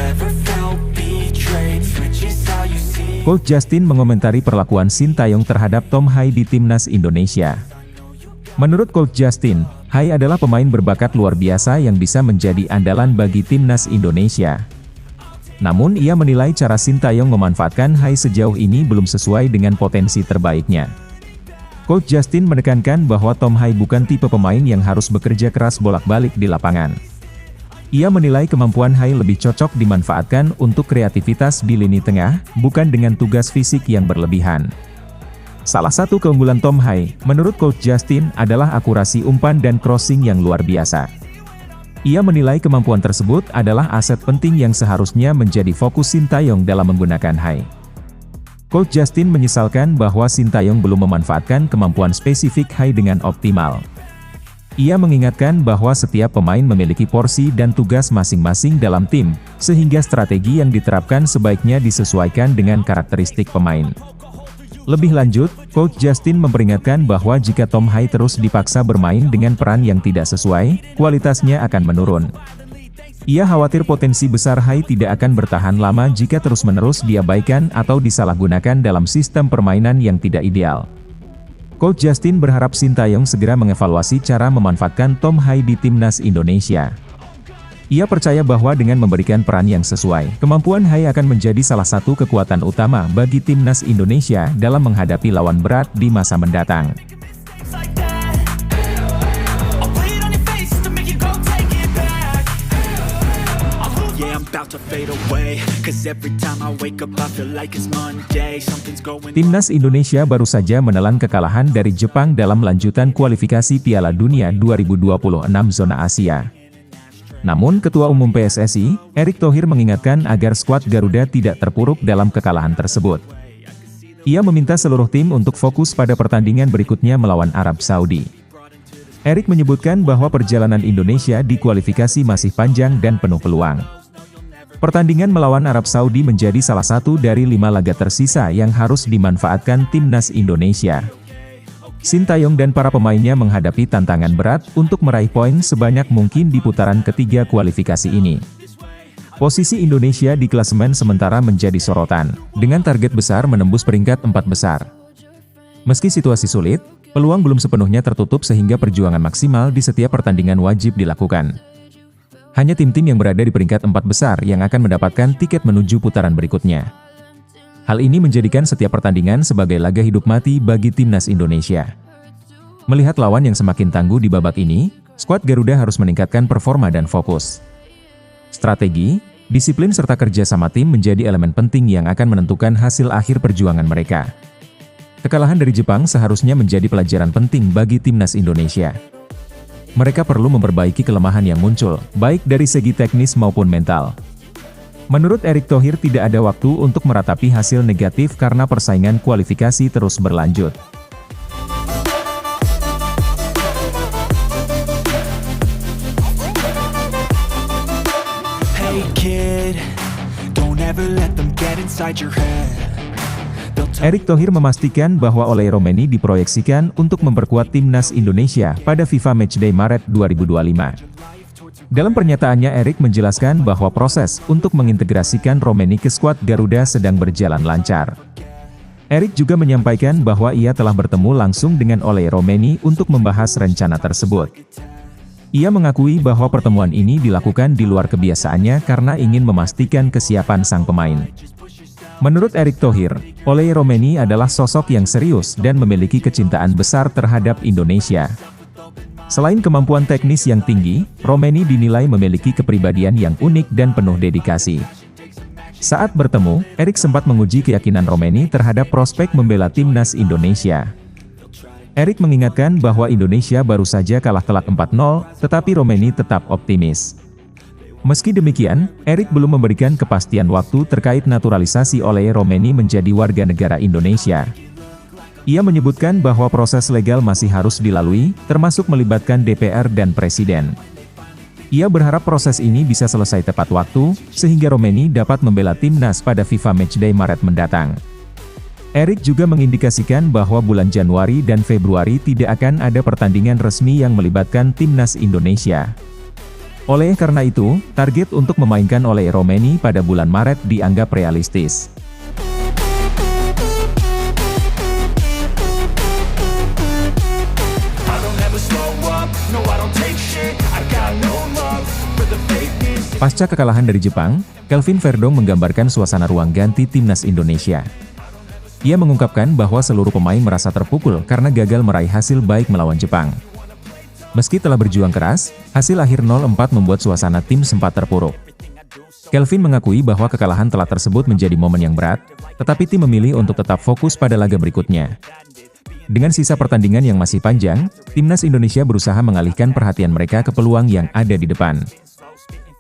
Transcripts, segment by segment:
ever felt betrayed? Switches how you see. Coach Justin mengomentari perlakuan Sintayong terhadap Tom Hai di timnas Indonesia. Menurut Coach Justin, Hai adalah pemain berbakat luar biasa yang bisa menjadi andalan bagi timnas Indonesia. Namun ia menilai cara Sintayong memanfaatkan Hai sejauh ini belum sesuai dengan potensi terbaiknya. Coach Justin menekankan bahwa Tom Hai bukan tipe pemain yang harus bekerja keras bolak-balik di lapangan. Ia menilai kemampuan Hai lebih cocok dimanfaatkan untuk kreativitas di lini tengah, bukan dengan tugas fisik yang berlebihan. Salah satu keunggulan Tom Hai, menurut Coach Justin, adalah akurasi umpan dan crossing yang luar biasa. Ia menilai kemampuan tersebut adalah aset penting yang seharusnya menjadi fokus Sintayong dalam menggunakan Hai. Coach Justin menyesalkan bahwa Sintayong belum memanfaatkan kemampuan spesifik Hai dengan optimal. Ia mengingatkan bahwa setiap pemain memiliki porsi dan tugas masing-masing dalam tim, sehingga strategi yang diterapkan sebaiknya disesuaikan dengan karakteristik pemain. Lebih lanjut, Coach Justin memperingatkan bahwa jika Tom Hai terus dipaksa bermain dengan peran yang tidak sesuai, kualitasnya akan menurun. Ia khawatir potensi besar Hai tidak akan bertahan lama jika terus-menerus diabaikan atau disalahgunakan dalam sistem permainan yang tidak ideal. Coach Justin berharap Sintayong segera mengevaluasi cara memanfaatkan Tom Hai di timnas Indonesia. Ia percaya bahwa dengan memberikan peran yang sesuai, kemampuan Hai akan menjadi salah satu kekuatan utama bagi timnas Indonesia dalam menghadapi lawan berat di masa mendatang. Timnas Indonesia baru saja menelan kekalahan dari Jepang dalam lanjutan kualifikasi Piala Dunia 2026 zona Asia. Namun Ketua Umum PSSI, Erick Thohir mengingatkan agar skuad Garuda tidak terpuruk dalam kekalahan tersebut. Ia meminta seluruh tim untuk fokus pada pertandingan berikutnya melawan Arab Saudi. Erick menyebutkan bahwa perjalanan Indonesia di kualifikasi masih panjang dan penuh peluang. Pertandingan melawan Arab Saudi menjadi salah satu dari 5 laga tersisa yang harus dimanfaatkan timnas Indonesia. Sintayong dan para pemainnya menghadapi tantangan berat untuk meraih poin sebanyak mungkin di putaran ketiga kualifikasi ini. Posisi Indonesia di klasemen sementara menjadi sorotan, dengan target besar menembus peringkat 4 besar. Meski situasi sulit, peluang belum sepenuhnya tertutup sehingga perjuangan maksimal di setiap pertandingan wajib dilakukan. Hanya tim-tim yang berada di peringkat 4 besar yang akan mendapatkan tiket menuju putaran berikutnya. Hal ini menjadikan setiap pertandingan sebagai laga hidup mati bagi timnas Indonesia. Melihat lawan yang semakin tangguh di babak ini, skuad Garuda harus meningkatkan performa dan fokus. Strategi, disiplin serta kerja sama tim menjadi elemen penting yang akan menentukan hasil akhir perjuangan mereka. Kekalahan dari Jepang seharusnya menjadi pelajaran penting bagi timnas Indonesia. Mereka perlu memperbaiki kelemahan yang muncul, baik dari segi teknis maupun mental. Menurut Erick Thohir tidak ada waktu untuk meratapi hasil negatif karena persaingan kualifikasi terus berlanjut. Hey kid, don't ever let them get inside your head. Erick Thohir memastikan bahwa Oleh Romeni diproyeksikan untuk memperkuat timnas Indonesia pada FIFA Matchday Maret 2025. Dalam pernyataannya Erick menjelaskan bahwa proses untuk mengintegrasikan Romeni ke skuad Garuda sedang berjalan lancar. Erick juga menyampaikan bahwa ia telah bertemu langsung dengan Oleh Romeni untuk membahas rencana tersebut. Ia mengakui bahwa pertemuan ini dilakukan di luar kebiasaannya karena ingin memastikan kesiapan sang pemain. Menurut Erick Thohir, Oleh Romeni adalah sosok yang serius dan memiliki kecintaan besar terhadap Indonesia. Selain kemampuan teknis yang tinggi, Romeni dinilai memiliki kepribadian yang unik dan penuh dedikasi. Saat bertemu, Erick sempat menguji keyakinan Romeni terhadap prospek membela timnas Indonesia. Erick mengingatkan bahwa Indonesia baru saja kalah telak 4-0, tetapi Romeni tetap optimis. Meski demikian, Erick belum memberikan kepastian waktu terkait naturalisasi Oleh Romeni menjadi warga negara Indonesia. Ia menyebutkan bahwa proses legal masih harus dilalui, termasuk melibatkan DPR dan Presiden. Ia berharap proses ini bisa selesai tepat waktu, sehingga Romeni dapat membela timnas pada FIFA Matchday Maret mendatang. Erick juga mengindikasikan bahwa bulan Januari dan Februari tidak akan ada pertandingan resmi yang melibatkan timnas Indonesia. Oleh karena itu, target untuk memainkan oleh Romeni pada bulan Maret dianggap realistis. Pasca kekalahan dari Jepang, Kelvin Verdong menggambarkan suasana ruang ganti timnas Indonesia. Ia mengungkapkan bahwa seluruh pemain merasa terpukul karena gagal meraih hasil baik melawan Jepang. Meski telah berjuang keras, hasil akhir 0-4 membuat suasana tim sempat terpuruk. Kelvin mengakui bahwa kekalahan telah tersebut menjadi momen yang berat, tetapi tim memilih untuk tetap fokus pada laga berikutnya. Dengan sisa pertandingan yang masih panjang, timnas Indonesia berusaha mengalihkan perhatian mereka ke peluang yang ada di depan.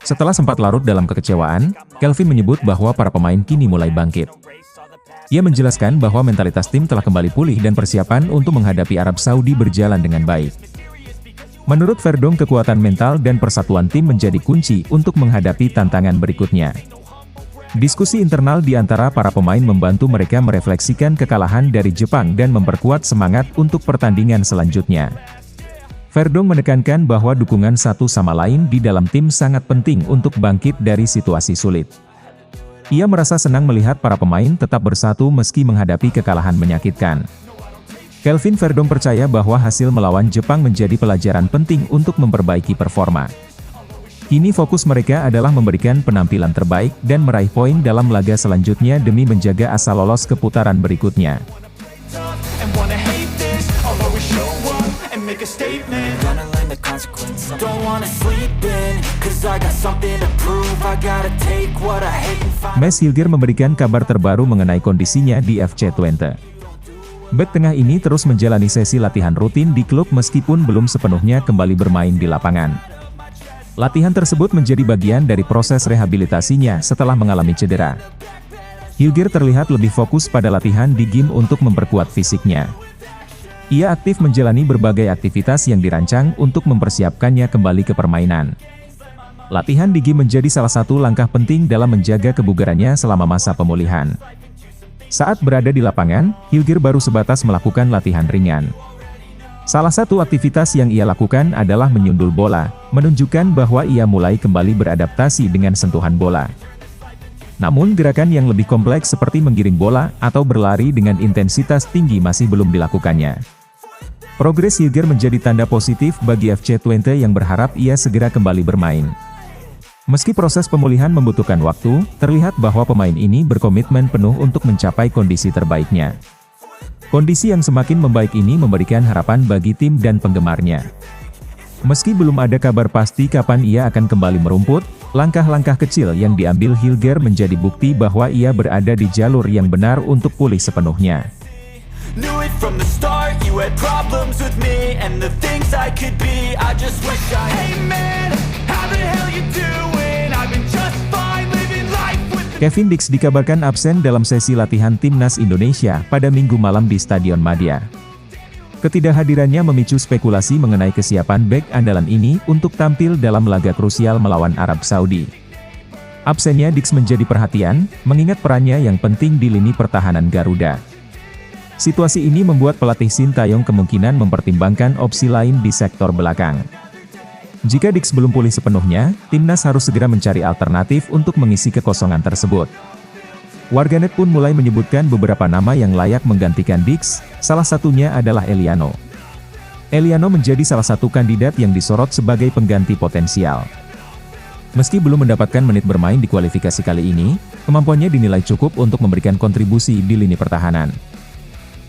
Setelah sempat larut dalam kekecewaan, Kelvin menyebut bahwa para pemain kini mulai bangkit. Ia menjelaskan bahwa mentalitas tim telah kembali pulih dan persiapan untuk menghadapi Arab Saudi berjalan dengan baik. Menurut Verdong, kekuatan mental dan persatuan tim menjadi kunci untuk menghadapi tantangan berikutnya. Diskusi internal di antara para pemain membantu mereka merefleksikan kekalahan dari Jepang dan memperkuat semangat untuk pertandingan selanjutnya. Verdong menekankan bahwa dukungan satu sama lain di dalam tim sangat penting untuk bangkit dari situasi sulit. Ia merasa senang melihat para pemain tetap bersatu meski menghadapi kekalahan menyakitkan. Kelvin Verdong percaya bahwa hasil melawan Jepang menjadi pelajaran penting untuk memperbaiki performa. Kini fokus mereka adalah memberikan penampilan terbaik dan meraih poin dalam laga selanjutnya demi menjaga asa lolos ke putaran berikutnya. Mes Hilger memberikan kabar terbaru mengenai kondisinya di FC Twente. Bek tengah ini terus menjalani sesi latihan rutin di klub meskipun belum sepenuhnya kembali bermain di lapangan. Latihan tersebut menjadi bagian dari proses rehabilitasinya setelah mengalami cedera. Hilger terlihat lebih fokus pada latihan di gym untuk memperkuat fisiknya. Ia aktif menjalani berbagai aktivitas yang dirancang untuk mempersiapkannya kembali ke permainan. Latihan di gym menjadi salah satu langkah penting dalam menjaga kebugarannya selama masa pemulihan. Saat berada di lapangan, Hilger baru sebatas melakukan latihan ringan. Salah satu aktivitas yang ia lakukan adalah menyundul bola, menunjukkan bahwa ia mulai kembali beradaptasi dengan sentuhan bola. Namun gerakan yang lebih kompleks seperti menggiring bola atau berlari dengan intensitas tinggi masih belum dilakukannya. Progres Hilger menjadi tanda positif bagi FC Twente yang berharap ia segera kembali bermain. Meski proses pemulihan membutuhkan waktu, terlihat bahwa pemain ini berkomitmen penuh untuk mencapai kondisi terbaiknya. Kondisi yang semakin membaik ini memberikan harapan bagi tim dan penggemarnya. Meski belum ada kabar pasti kapan ia akan kembali merumput, langkah-langkah kecil yang diambil Hilger menjadi bukti bahwa ia berada di jalur yang benar untuk pulih sepenuhnya. Kevin Dix dikabarkan absen dalam sesi latihan timnas Indonesia pada Minggu malam di Stadion Madia. Ketidakhadirannya memicu spekulasi mengenai kesiapan bek andalan ini untuk tampil dalam laga krusial melawan Arab Saudi. Absennya Dix menjadi perhatian, mengingat perannya yang penting di lini pertahanan Garuda. Situasi ini membuat pelatih Sintayong kemungkinan mempertimbangkan opsi lain di sektor belakang. Jika Dix belum pulih sepenuhnya, timnas harus segera mencari alternatif untuk mengisi kekosongan tersebut. Warganet pun mulai menyebutkan beberapa nama yang layak menggantikan Dix, salah satunya adalah Eliano. Eliano menjadi salah satu kandidat yang disorot sebagai pengganti potensial. Meski belum mendapatkan menit bermain di kualifikasi kali ini, kemampuannya dinilai cukup untuk memberikan kontribusi di lini pertahanan.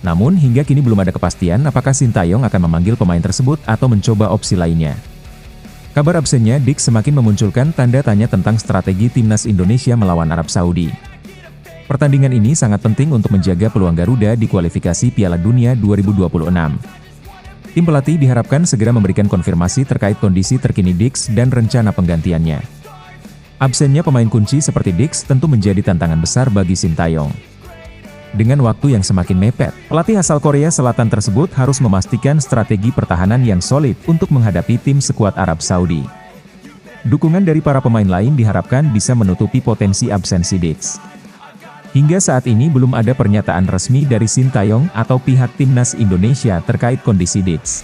Namun hingga kini belum ada kepastian apakah Sintayong akan memanggil pemain tersebut atau mencoba opsi lainnya. Kabar absennya Dix semakin memunculkan tanda tanya tentang strategi timnas Indonesia melawan Arab Saudi. Pertandingan ini sangat penting untuk menjaga peluang Garuda di kualifikasi Piala Dunia 2026. Tim pelatih diharapkan segera memberikan konfirmasi terkait kondisi terkini Dix dan rencana penggantiannya. Absennya pemain kunci seperti Dix tentu menjadi tantangan besar bagi Sintayong. Dengan waktu yang semakin mepet, pelatih asal Korea Selatan tersebut harus memastikan strategi pertahanan yang solid untuk menghadapi tim sekuat Arab Saudi. Dukungan dari para pemain lain diharapkan bisa menutupi potensi absensi Dix. Hingga saat ini belum ada pernyataan resmi dari Sintayong atau pihak timnas Indonesia terkait kondisi Dix.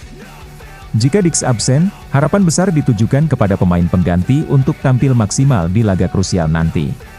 Jika Dix absen, harapan besar ditujukan kepada pemain pengganti untuk tampil maksimal di laga krusial nanti.